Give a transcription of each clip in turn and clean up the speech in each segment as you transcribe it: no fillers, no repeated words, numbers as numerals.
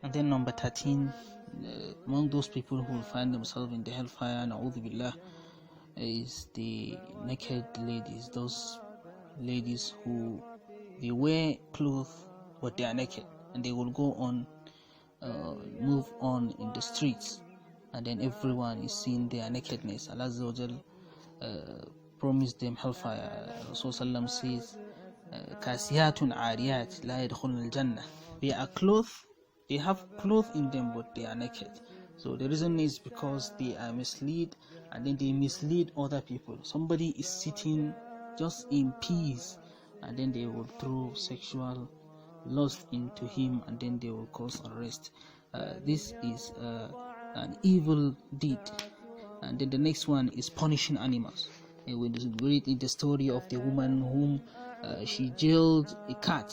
And then number 13, among those people who will find themselves in the hellfire, na'udhu billah, is the naked ladies. Those ladies who they wear clothes but they are naked, and they will go on move on in the streets, and then everyone is seeing their nakedness. Allah Azza wa Jal promised them hellfire. Rasulullah says, kasiyatun ariyat la yadkhulun al-jannah. They are clothed, they have clothes in them but they are naked. So the reason is because they are misled, and then they mislead other people. Somebody is sitting just in peace, and then they will throw sexual lust into him, and then they will cause arrest. This is an evil deed. And then the next one is punishing animals. And when we read in the story of the woman whom she jailed a cat,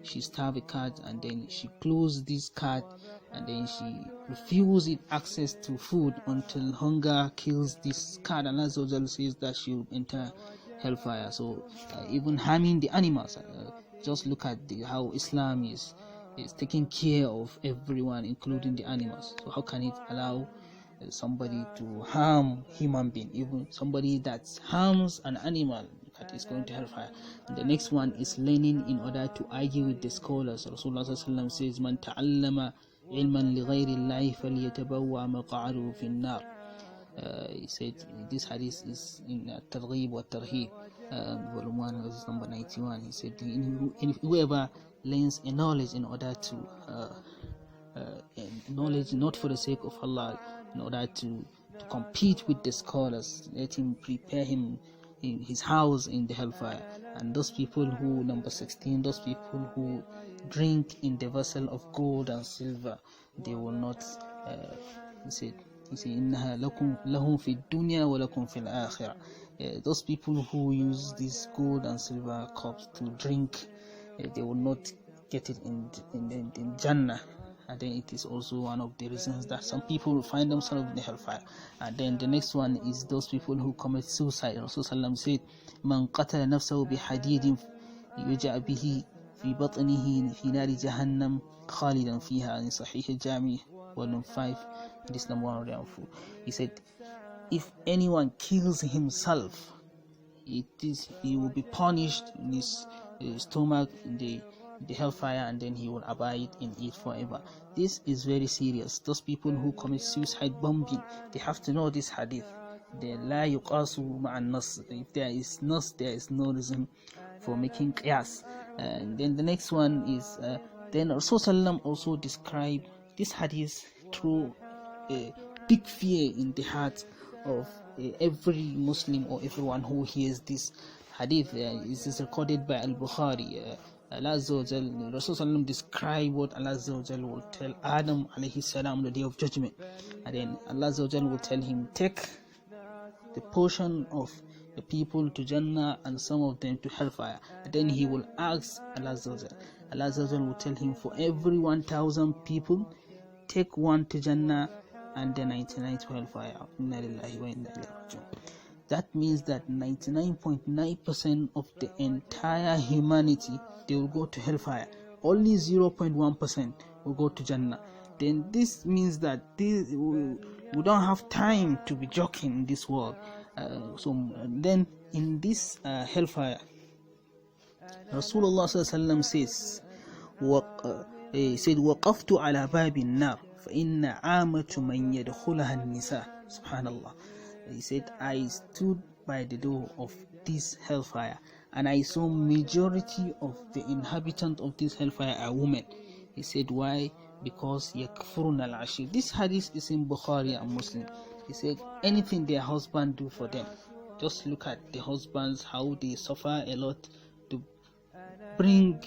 she starved a cat, and then she closed this cat, and then she refused it access to food until hunger kills this cat. And Allah says that she will enter hellfire. So even harming the animals, just look at how Islam is taking care of everyone, including the animals. So how can it allow somebody to harm human being? Even somebody that harms an animal, that is going to hellfire. And the next one is learning in order to argue with the scholars. Rasulullah says, "Man ta'allama ilman li ghayri Allahi falyatabawwa maq'adahu fi an-nar." He said this hadith is in Targhib wa Tarhib, volume 1, verse number 91. He said, whoever learns a knowledge in order to knowledge not for the sake of Allah, in order to compete with the scholars, let him prepare him in his house in the hellfire. And those people who, number 16, those people who drink in the vessel of gold and silver, they will not إنها لهم في الدنيا ولكم في الآخرة. Those people who use these gold and silver cups to drink, they will not get it in Jannah. And then it is also one of the reasons that some people will find themselves in the hellfire. And then the next one is those people who commit suicide. Rasulullah said, "Man qatala nafsahu bihadidin yuja' bihi fi batnihi fi nari jahannam khalidan fiha." In Sahih al-Jami, volume 5, this number 104. He said, if anyone kills himself, he will be punished in his stomach in the hellfire, and then he will abide in it forever. This is very serious. Those people who commit suicide bombing, they have to know this hadith. La yuqasu ma'an nas. If there is nas, there is no reason for making qiyas. And then the next one is then Rasulullah also described this hadith through a big fear in the heart of every Muslim or everyone who hears this hadith. This is recorded by Al-Bukhari. Allah Azza wa Jal, Rasulullah describe what Allah Azza wa Jal will tell Adam alayhi salam on the day of judgment, and then Allah Azza wa Jal will tell him, take the portion of the people to Jannah and some of them to hellfire. And then he will ask Allah Azza wa Jal. Allah Azza wa Jal will tell him, for every 1,000 people, take one to Jannah and the 99 to hellfire. Inna lillahi wa inna ilayhi raji'un. That means that 99.9% of the entire humanity, they will go to hellfire. Only 0.1% will go to Jannah. Then this means that we don't have time to be joking in this world. So then in this hellfire, Rasulullah sallallahu says, he said, وَقَفْتُ عَلَى بَابِ النَّارِ فَإِنَّ عَامَةُ مَنْ يَدْخُلَهَا النِّسَاءِ. Subhanallah. He said, I stood by the door of this hellfire, and I saw majority of the inhabitants of this hellfire are women. He said, why? Because yakfurun al-ashir. This hadith is in Bukhari and Muslim. He said, anything their husband do for them, just look at the husbands, how they suffer a lot to bring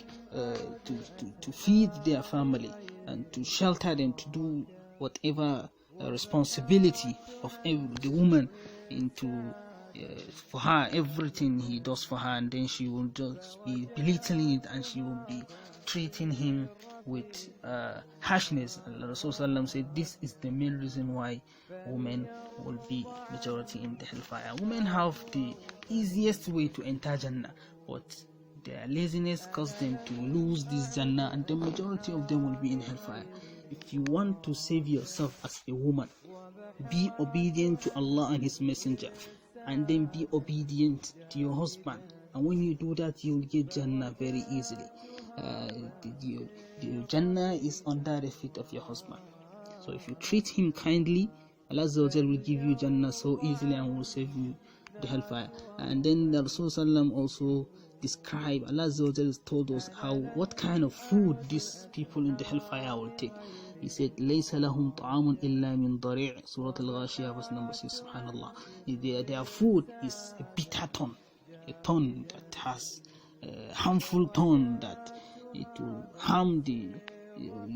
to feed their family and to shelter them, to do whatever responsibility of the woman into for her, everything he does for her, and then she will just be belittling it, and she will be treating him with harshness. Rasulullah said this is the main reason why women will be majority in the hellfire. Women have the easiest way to enter Jannah, but their laziness caused them to lose this Jannah, and the majority of them will be in hellfire. If you want to save yourself as a woman, be obedient to Allah and His Messenger, and then be obedient to your husband. And when you do that, you will get Jannah very easily. The Jannah is under the feet of your husband. So if you treat him kindly, Allah will give you Jannah so easily and will save you the hellfire. And then the Rasul also described, Allah told us what kind of food these people in the hellfire will take. He said, لَيْسَ لَهُمْ طَعَامٌ إِلَّا مِنْ ضَرِيعٍ, Surah Al-Ghashiyah, verse number 6, subhanallah. Their food is a bitter thorn, a thorn that has a harmful thorn that it will harm you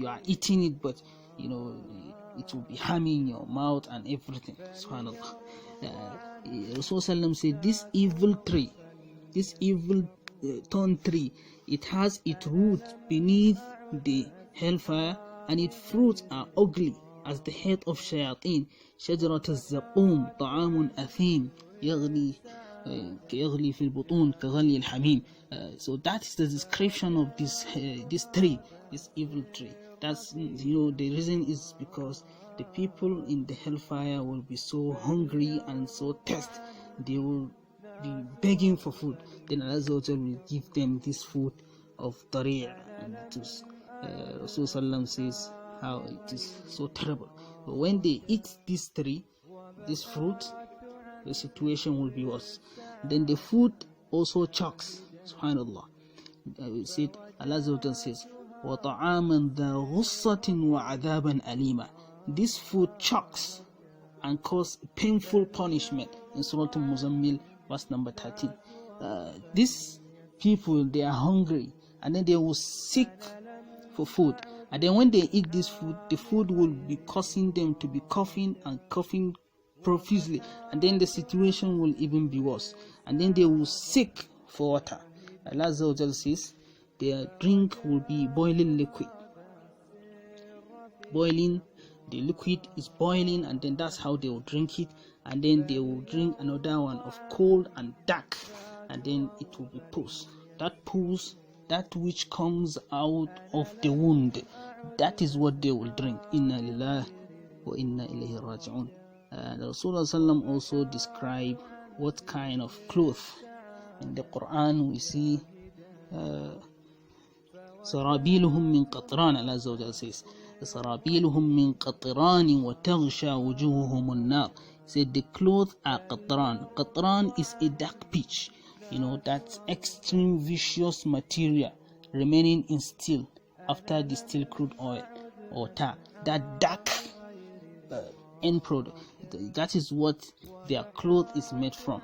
are eating it, but it will be harming your mouth and everything, subhanallah. Rasulullah said, this evil thorn tree, it has its roots beneath the hellfire, and its fruits are ugly as the head of shayateen. شجرة الزقوم طعام أثيم يغلي في البطون كغلي الحميم. So that is the description of this tree, this evil tree. That's the reason is because the people in the hellfire will be so hungry and so thirsty, they will be begging for food. Then Allah will give them this food of D.R.A. and it is Rasulullah says how it is so terrible. But when they eat this tree, this fruit, the situation will be worse. Then the food also chokes, subhanallah. Allah says, وَطَعَامًا ذَا غُصَّةٍ وَعَذَابًا أَلِيمًا. This food chokes and causes painful punishment in Surah Al-Muzammil, verse number 13. These people, they are hungry, and then they will seek for food, and then when they eat this food, the food will be causing them to be coughing profusely, and then the situation will even be worse, and then they will seek for water. Allah says their drink will be boiling liquid. The liquid is boiling, and then that's how they will drink it, and then they will drink another one of cold and dark, and then it will be pus. That which comes out of the wound, that is what they will drink. Inna lillahi wa inna ilayhi raji'un. The Rasulullah also described what kind of cloth. In the Quran we see sarabiluhum min qatran. Allah says sarabiluhum min qatran wa taghsha wujuhuhum an-nar. Said the clothes are qatran. Qatran is a dark pitch, that extreme vicious material remaining in steel after the steel crude oil or tar. That dark end product, that is what their cloth is made from.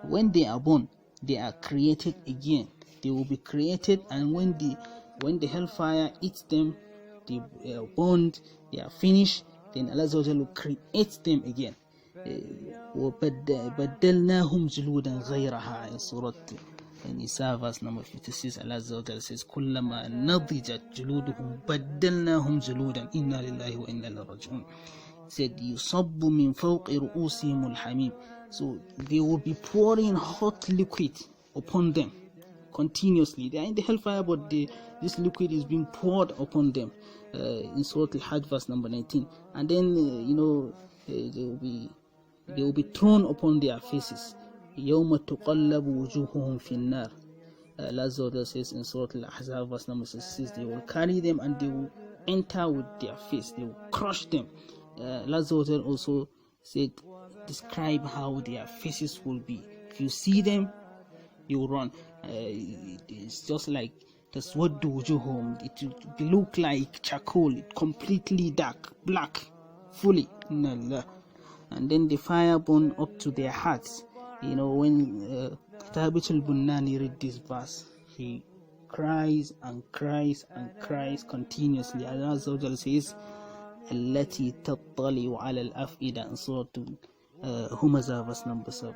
When they are born, they are created again. They will be created, and when the hellfire eats them, they are born, they are finished, then Allah will create them again. وَبَدَّلْنَاهُمْ جُلُودًا غَيْرَهَا in Surah Nisa, verse number 56. Allah says, كُلَّمَا نَضِجَتْ جُلُودُهُمْ بَدَّلْنَاهُم جُلُودًا إِنَّا لِلَّهِ وَإِنَّا إِلَيْهِ رَاجِعُونَ. Said, يُصَبُّ مِنْ فَوْقِ رُؤُوسِهِمُ الْحَمِيمُ. So they will be pouring hot liquid upon them continuously. They are in the hellfire, but this liquid is being poured upon them in Surah Al-Hajj, verse number 19. And then they will be thrown upon their faces. يَوْمَ تُقَلَّبُ وُجُوهُهُمْ فِي النَّارِ. Allah says in Surah Al-Ahzab, verse number 66, they will carry them and they will enter with their face, they will crush them. Allah also said, describe how their faces will be. If you see them, you will run. It's just like taswaddu wujuhum. It will look like charcoal, completely dark, black, fully. And then the fire burn up to their hearts. When Thabit al-Bunani read this verse, he cries and cries and cries continuously. Allah says, التي تطلع على الأفئدة in Surah Humazah, verse number 7.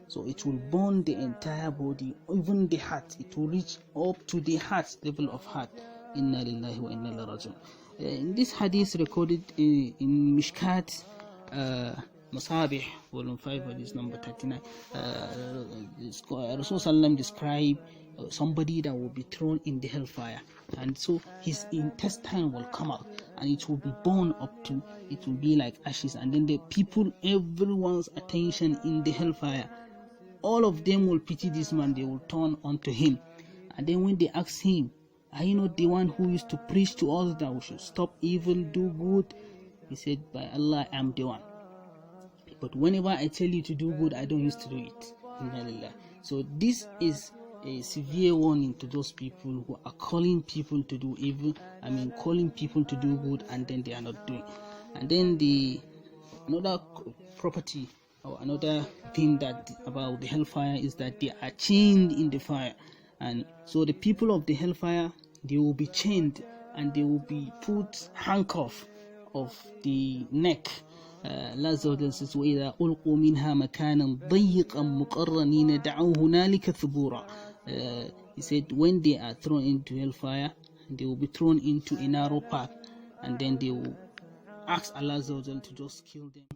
So it will burn the entire body, even the heart. It will reach up to the heart, level of heart. Inna lillahi wa inna ilayhi raji'un. In this hadith recorded in Mishkat, Masabih, volume 5, hadith number 39. Rasul described somebody that will be thrown in the hellfire, and so his intestine will come out and it will be burned up to, it will be like ashes, and then the people, everyone's attention in the hellfire, all of them will pity this man, they will turn onto him. And then when they ask him, are you not the one who used to preach to us that we should stop evil, do good? He said, by Allah, I am the one. But whenever I tell you to do good, I don't used to do it. So this is a severe warning to those people who are calling people to do evil, calling people to do good, and then they are not doing. And then another property or another thing that about the hellfire is that they are chained in the fire. And so the people of the hellfire, they will be chained and they will be put handcuff of the neck. Allah says, وَإِذَا أُلْقُوا مِنْهَا مَكَانًا ضَيِّقًا مُقَرَّنِينَ دَعَوْا هُنَالِكَ ثُبُورًا. He said, when they are thrown into hellfire, they will be thrown into a narrow path, and then they will ask Allah to just kill them.